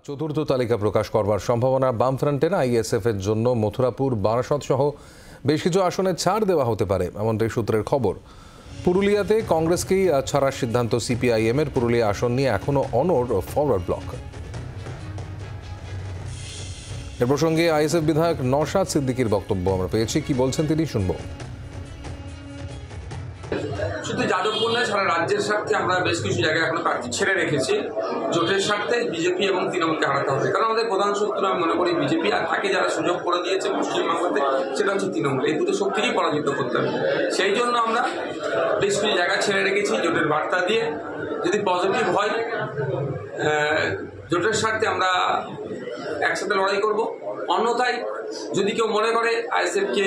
চতুর্থ তালিকা প্রকাশ করবার সম্ভাবনা বামফ্রন্টের আইএসএফ এর জন্য মথুরাপুর, বারাসত সহ বেশ কিছু আসনে ছাড় দেওয়া হতে পারে, এমনটাই সূত্রের খবর। পুরুলিয়াতে কংগ্রেসকেই ছাড়ার সিদ্ধান্ত সিপিআইএম এর। পুরুলিয়া আসন নিয়ে এখনো অনড় ফরওয়ার্ড ব্লক। এ প্রসঙ্গে আইএসএফ বিধায়ক নওশাদ সিদ্দিকীর বক্তব্য আমরা পেয়েছি, কি বলছেন তিনি শুনবো। শুধু যাদবপুর নয়, সারা রাজ্যের স্বার্থে আমরা বেশ কিছু জায়গায় এখনো প্রার্থী ছেড়ে রেখেছি। জোটের স্বার্থে বিজেপি এবং তৃণমূলকে হারাতে হবে, কারণ আমাদের প্রধান শত্রু আমি মনে করি বিজেপি, আর তাকে যারা সুযোগ করে দিয়েছে পশ্চিমবাংলাতে সেটা হচ্ছে তৃণমূল। এই দুটো শক্তিকেই পরাজিত করতে হবে। সেই জন্য আমরা বেশ কিছু জায়গা ছেড়ে রেখেছি জোটের বার্তা দিয়ে। যদি পজিটিভ হয়, জোটের স্বার্থে আমরা একসাথে লড়াই করব। অন্যথায় যদি কেউ মনে করে আইএসএফকে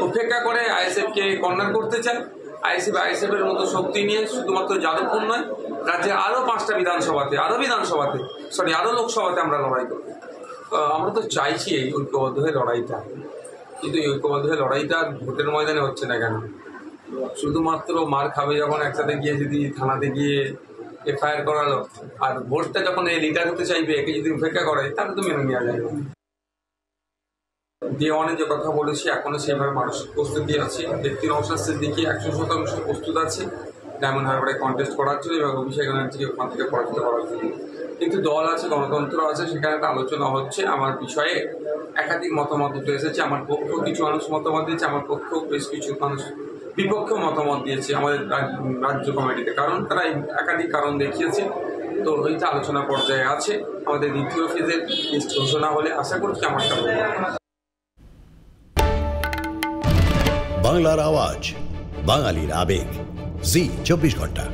উপেক্ষা করে, আইএসএফকে কর্নার করতে চায়, আইএসএফ এর মতো শক্তি নিয়ে শুধুমাত্র যাদবপুর নয়, রাজ্যের আরও 5টা বিধানসভাতে, আরও লোকসভাতে আমরা লড়াই করব। আমরা তো চাইছি এই ঐক্যবদ্ধ হয়ে লড়াইটা, কিন্তু এই ঐক্যবদ্ধ হয়ে লড়াইটা ভোটের ময়দানে হচ্ছে না কেন? শুধুমাত্র মার খাবে যখন একসাথে গিয়ে যদি থানাতে গিয়ে এফআইআর করালো, আর ভোটটা যখন এই লিডার হতে চাইবে একে যদি উপেক্ষা করে, তাহলে তো মেনে নেওয়া যায় না। দেওয়ানে যে কথা বলেছি, এখনো সেভাবে মানসিক প্রস্তুতি আছে। ব্যক্তি নওশাদ সিদ্দিকী 100% প্রস্তুত আছে ডায়মন্ড হারবারে কন্টেস্ট করার জন্য এবং অভিষেক ব্যানার্জিকে ওখান থেকে পরাজিত করার জন্য। কিন্তু দল আছে, গণতন্ত্র আছে, সেখানে একটা আলোচনা হচ্ছে। আমার বিষয়ে একাধিক মতামত উঠে এসেছে। আমার পক্ষেও কিছু মানুষ মতামত দিয়েছে, আমার পক্ষেও বেশ কিছু মানুষ বিপক্ষেও মতামত দিয়েছে আমাদের রাজ্য কমিটিতে, কারণ তারা একাধিক কারণ দেখিয়েছে। তো এইটা আলোচনা পর্যায়ে আছে। আমাদের দ্বিতীয় ফেজের লিস্ট ঘোষণা হলে আশা করছি আমারটা হবে। বাংলার আওয়াজ, বাঙালির আবেগ, জি 24 ঘন্টা।